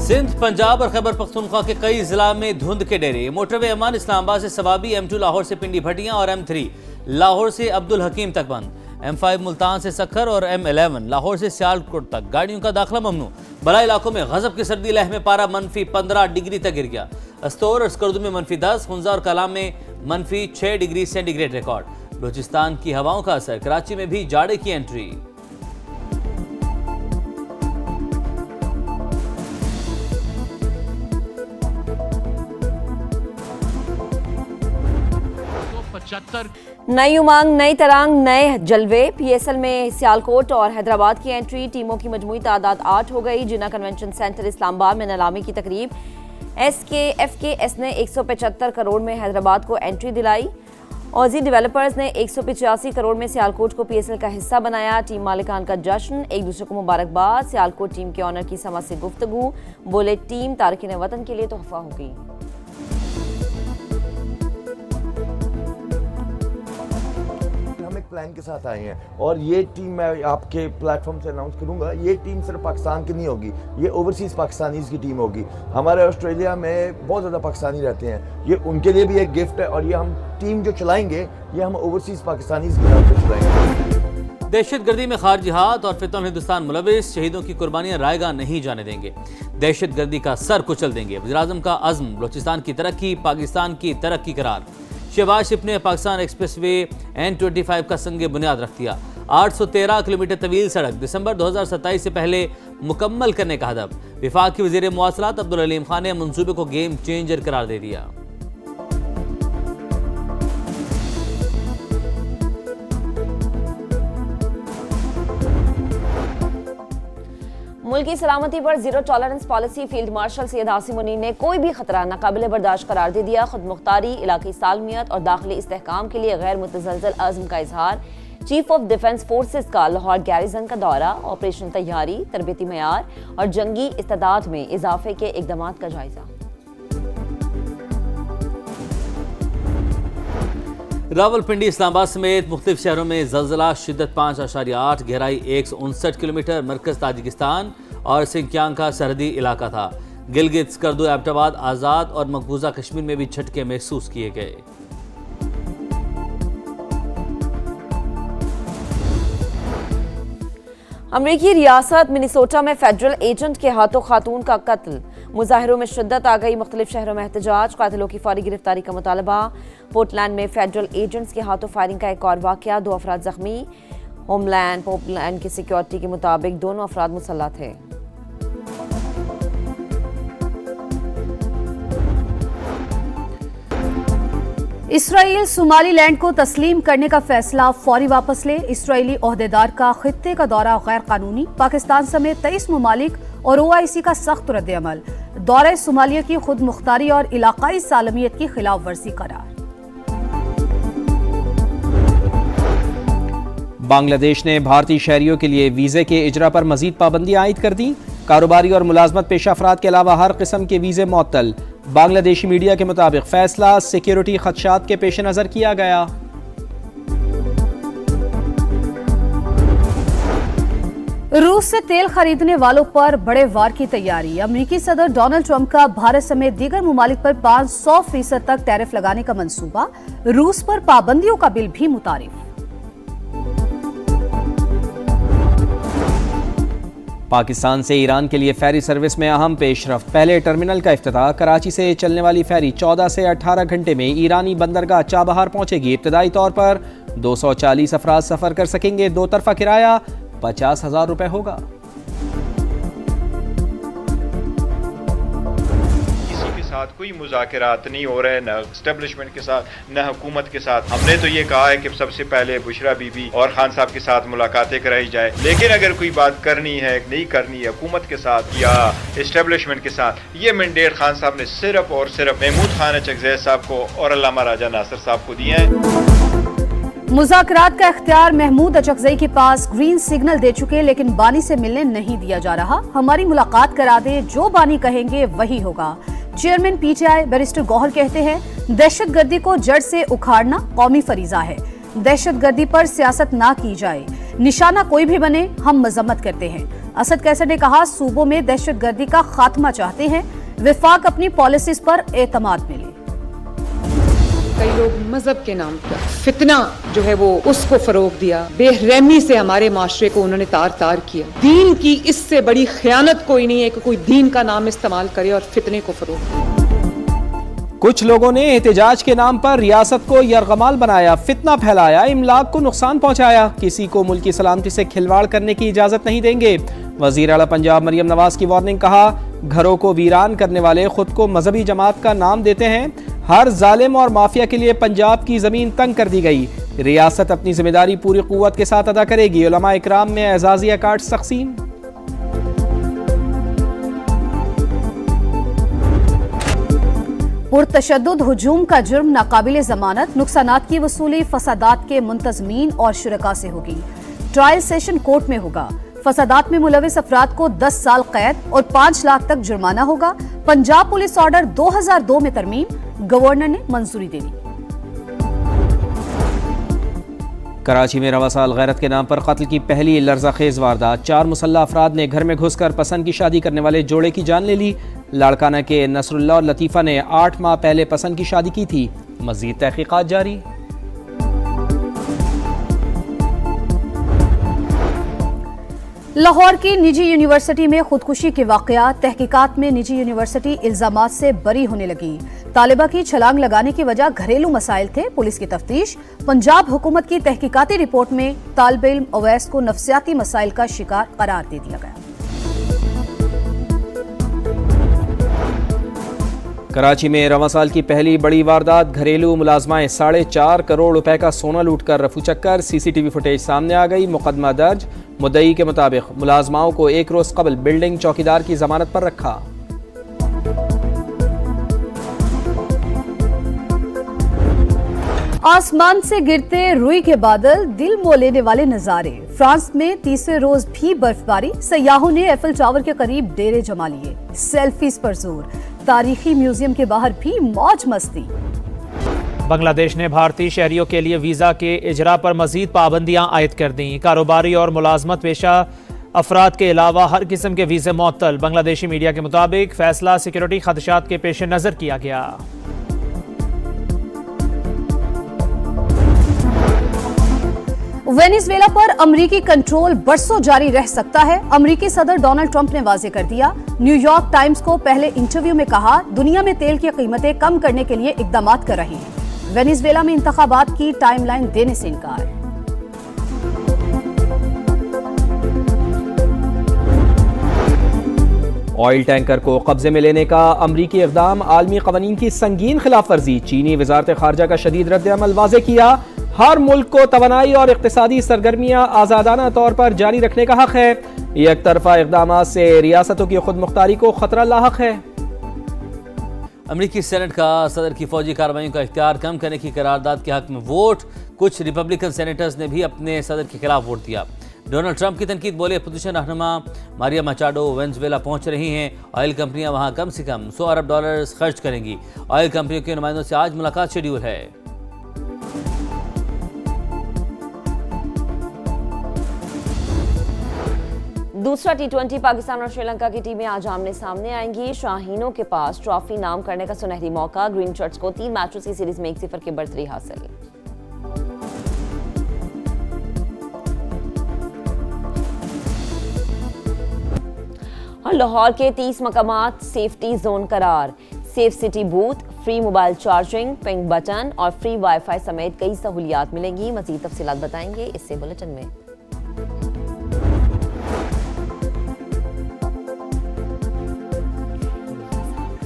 सिंध, पंजाब और खैबर पख्तूनख्वा के कई जिला में धुंध के डेरे। मोटरवे अमान इस्लामाबाद से सवाबी, M2 लाहौर से पिंडी भटियां और M3 लाहौर से अब्दुल हकीम तक बंद। M5 मुल्तान से सक्खर और M11 लाहौर से सियालकोट तक गाड़ियों का दाखिला ममनू। बड़ा इलाकों में गजब की सर्दी लहर में पारा -15 डिग्री तक गिर गया। अस्तौर और स्कर्दू में -10, खुंजा और कलाम में -6 डिग्री सेंटीग्रेड रिकॉर्ड। बलूचिस्तान की हवाओं का असर, कराची में भी जाड़े की एंट्री। नई उमंग, नई तरंग, नए जलवे। PSL में सियालकोट और हैदराबाद की एंट्री। टीमों की मजमूई तादाद 8 हो गई। जिन्ना कन्वेंशन सेंटर इस्लामाबाद में नीलामी की तकरीब। SKFKS ने 175 करोड़ में हैदराबाद को एंट्री दिलाई। ऑजी डेवलपर्स ने 185 करोड़ में सियालकोट को PSL का हिस्सा बनाया। टीम मालिकान का जश्न, एक दूसरे को मुबारकबाद। सियालकोट टीम के ऑनर की समा से गुफ्तगू, बोले टीम तारकिन वतन के लिए तोहफा होगी। प्लान के साथ आए हैं और ये टीम मैं आपके प्लेटफॉर्म से अनाउंस करूंगा। ये टीम सिर्फ पाकिस्तान की नहीं होगी, ये ओवरसीज़ पाकिस्तानीज़ की टीम होगी। हमारे ऑस्ट्रेलिया में बहुत ज़्यादा पाकिस्तानी रहते हैं, ये उनके लिए भी एक गिफ्ट है। और ये हम टीम जो चलाएंगे ये हम ओवरसीज़ पाकिस्तानीज़ के नाम पर चलाएंगे। दहशतगर्दी में खारजी हाथ और फितन हिंदुस्तान मुलविस, शहीदों की कुर्बानियां रायगा नहीं जाने देंगे। दहशतगर्दी का सर कुचल देंगे। वज़ीर-ए-आज़म का अज़्म, बलूचिस्तान की तरक्की पाकिस्तान की तरक्की करार। शहबाज शरीफ ने पाकिस्तान एक्सप्रेसवे N25 का संग बुनियाद रख दिया। 813 किलोमीटर तवील सड़क दिसंबर 2027 से पहले मुकम्मल करने का हदफ। विफाक के वज़ीर मुवासलात अब्दुल अलीम खान ने मंसूबे को गेम चेंजर करार दे दिया। मुल्क की सलामती पर zero tolerance policy. Field marshal Syed Asim Munir ने कोई भी खतरा नाकाबिल बर्दाश्त करार दे दिया। खुद मुख्तारी, इलाकी सालमियत और दाखिली इस्तेहकाम के लिए गैर मुतज़लज़ल अज़्म का इजहार। चीफ ऑफ डिफेंस फोर्सेस का लाहौर गैरिजन का दौरा। ऑपरेशन तैयारी, तरबियती मयार और जंगी इस्तादाद में इजाफे के इक़दाम का जायजा। रावलपिंडी, इस्लामाबाद समेत मुख्तलिफ शहरों में ज़लज़ला, शिद्दत 5.8, गहराई 159 किलोमीटर। मरकज़ ताजिकिस्तान और सिंकियांग का सरहदी इलाका था। गिलगित, स्कर्दू, एबटाबाद, आज़ाद और मकबूजा कश्मीर में भी झटके महसूस किए गए। अमरीकी रियासत मिनेसोटा में फेडरल एजेंट के हाथों खातून का कत्ल। मुजाहिरों में शिद्दत आ गई। मुख्तलिफ शहरों में एहतजाज, कातिलों की फौरी गिरफ्तारी का मुतालबा। पोर्टलैंड में फेडरल एजेंट्स के हाथों फायरिंग का एक और वाकया, 2 अफराद जख्मी। होमलैंड पोर्टलैंड की सिक्योरिटी के मुताबिक दोनों अफराद मुसल्लह थे। इसराइल सोमालीलैंड को तस्लीम करने का फैसला फौरी वापस ले। इसराइली ओहदेदार का खित्ते का दौरा गैर कानूनी। पाकिस्तान समेत 23 ममालिक और OIC का सख्त रद्द-ए-अमल। दौरे सोमालिया की खुद मुख्तारी और इलाकाई सालमियत की खिलाफ वर्जी करार। बांग्लादेश ने भारतीय शहरियों के लिए वीजे के इजरा पर मजीद पाबंदी आयद कर दी। कारोबारी और मुलाजमत पेशा अफराद के अलावा हर किस्म के वीजे मुअत्तल। बांग्लादेशी मीडिया के मुताबिक फैसला सिक्योरिटी खदशात के पेश नजर किया गया। रूस से तेल खरीदने वालों पर बड़े वार की तैयारी। अमेरिकी सदर डोनाल्ड ट्रंप का भारत समेत दीगर मुमालिक पर 500% तक टैरिफ लगाने का मंसूबा। रूस पर पाबंदियों का बिल भी मुतारिफ। पाकिस्तान से ईरान के लिए फेरी सर्विस में अहम पेशरफ्त। पहले टर्मिनल का इफ्तिताह। कराची से चलने वाली फेरी 14 से 18 घंटे में ईरानी बंदरगाह चाबहार पहुंचेगी। इब्तदाई तौर पर 240 अफराद सफर कर सकेंगे। 2 तरफा किराया 50,000 रुपए होगा। साथ कोई मुज़ाकरात नहीं हो रहे, न एस्टेब्लिशमेंट के साथ न हुकूमत के साथ। हमने तो ये कहा है कि सबसे पहले बुशरा बीबी और खान साहब के साथ मुलाकातें कराई जाए, लेकिन अगर कोई बात करनी है नहीं करनी है हुकूमत के साथ या एस्टेब्लिशमेंट के साथ, ये मैंडेट खान साहब ने सिर्फ और सिर्फ महमूद खान चकज़ई साहब को और अल्लामा राजा नासिर साहब को दिए हैं। मुज़ाकरात का इख्तियार महमूद अचकज़ई के पास ग्रीन सिग्नल दे चुके, लेकिन बानी से मिलने नहीं दिया जा रहा। हमारी मुलाकात करा दे, जो बानी कहेंगे वही होगा। चेयरमैन PTI बैरिस्टर गौहर कहते हैं, दहशतगर्दी को जड़ से उखाड़ना कौमी फरीजा है। दहशतगर्दी पर सियासत ना की जाए, निशाना कोई भी बने हम मजम्मत करते हैं। असद कैसर ने कहा, सूबों में दहशतगर्दी का खात्मा चाहते हैं, विफाक अपनी पॉलिसीज पर एतमाद में ले। कई लोग मजहब के नाम पर फितना जो है वो उसको फरोग दिया, बेरहमी से हमारे माशरे को उन्होंने तार तार किया। दीन की इससे बड़ी खयानत कोई नहीं है कि कोई दीन का नाम इस्तेमाल करे और फितने को फरोग दे। कुछ लोगों ने एहतजाज के नाम पर रियासत को यरगमाल बनाया, फितना फैलाया, इमलाक को नुकसान पहुंचाया। किसी को मुल्क की सलामती से खिलवाड़ करने की इजाजत नहीं देंगे। वजीर आला पंजाब मरियम नवाज की वार्निंग, कहा घरों को वीरान करने वाले खुद को मजहबी जमात का नाम देते हैं। हर जालिम और माफिया के लिए पंजाब की जमीन तंग कर दी गई। रियासत अपनी जिम्मेदारी पूरी कुव्वत के साथ अदा करेगी। उलमा इकराम में एजाजिया कार्ड तकसीम। पुरतशद्दुद हुजूम का जुर्म नाकाबिले जमानत, नुकसानात की वसूली फसादात के मुंतजमीन और शुरका से होगी। ट्रायल सेशन कोर्ट में होगा। फसादात में मुलविस अफराद को 10 साल कैद और 5 लाख तक जुर्माना होगा। पंजाब पुलिस ऑर्डर 2002 में तरमीम, गवर्नर ने मंजूरी दे दी। कराची में रवा साल गैरत के नाम पर कत्ल की पहली लर्ज़ाखेज वारदात। 4 मुसल्लह अफराद ने घर में घुसकर पसंद की शादी करने वाले जोड़े की जान ले ली। लाड़काना के नसरुल्लाह और लतीफ़ा ने 8 माह पहले पसंद की शादी की थी। मज़ीद तहकीकात जारी। लाहौर की निजी यूनिवर्सिटी में खुदकुशी के वाकया, तहकीकात में निजी यूनिवर्सिटी इल्जामात से बरी होने लगी। तालिबा की छलांग लगाने की वजह घरेलू मसाइल थे, पुलिस की तफ्तीश। पंजाब हुकूमत की तहकीकाती रिपोर्ट में तालिब इल्म अवैस को नफ्सियाती मसाइल का शिकार करार दे दिया गया। कराची में रवा साल की पहली बड़ी वारदात, घरेलू मुलाजमाएं 4.5 करोड़ रुपए का सोना लूटकर रफू चक्कर। सीसीटीवी फुटेज सामने आ गई। मुकदमा दर्ज। मुद्दई के मुताबिक मुलाजमाओं को 1 रोज कबल बिल्डिंग चौकीदार की जमानत पर रखा। आसमान से गिरते रुई के बादल, दिल मोह लेने वाले नजारे। फ्रांस में तीसरे रोज भी बर्फबारी। सयाहों ने एफिल टावर के करीब डेरे जमा लिए। सेल्फीज पर जोर। तारीखी म्यूजियम के बाहर भी मौज मस्ती। बांग्लादेश ने भारतीय शहरियों के लिए वीज़ा के इजरा पर मजीद पाबंदियां आयद कर दी। कारोबारी और मुलाजमत पेशा अफराद के अलावा हर किस्म के वीज़े मुअत्तल। बांग्लादेशी मीडिया के मुताबिक फैसला सिक्योरिटी खदशात के पेश नज़र किया गया। वेनेजुएला पर अमरीकी कंट्रोल बरसों जारी रह सकता है। अमरीकी सदर डोनाल्ड ट्रंप ने वाजे कर दिया। न्यूयॉर्क टाइम्स को पहले इंटरव्यू में कहा, दुनिया में तेल की कीमतें कम करने के लिए इकदाम कर रही हैं। वेनेजुएला में इंतखाबात की टाइमलाइन देने से इनकार। ऑयल टैंकर को कब्जे में लेने का अमरीकी इक़दाम, आलमी क़वानीन की संगीन खिलाफ वर्जी। चीनी वज़ारत ख़ारजा का शदीद रद्द-ए-अमल वाज़े किया। हर मुल्क को तवानाई और इक़्तिसादी सरगर्मियाँ आज़ादाना तौर पर जारी रखने का हक है। एक तरफा इक़दामात से रियासतों की खुद मुख्तारी को खतरा लाहक है। अमरीकी सेनेट का सदर की फौजी कार्रवाइयों का इख्तियार कम करने की करारदाद के हक में वोट। कुछ रिपब्लिकन सेनेटर्स ने भी अपने सदर के खिलाफ वोट दिया। डोनाल्ड ट्रंप की तनकीद, बोले अपोजिशन रहनुमा मारिया मचाडो वेनेजुएला पहुंच रही हैं। ऑयल कंपनियां वहां कम से कम $100 अरब खर्च करेंगी। ऑयल कंपनियों के नुमाइंदों से आज मुलाकात शेड्यूल है। दूसरा T20 पाकिस्तान और श्रीलंका की टीमें आज आमने सामने आएंगी। शाहीनों के पास ट्रॉफी नाम करने का सुनहरी मौका। ग्रीन शर्ट्स को 3 मैचों की सीरीज में 1-0 की बढ़तरी हासिल। और लाहौर के 30 मकामात सेफ्टी जोन करार। Safe city booth, free mobile charging, pink button और फ्री वाईफाई समेत कई सहूलियात मिलेंगी। मजीद तफसीलात बताएंगे इससे बुलेटिन में।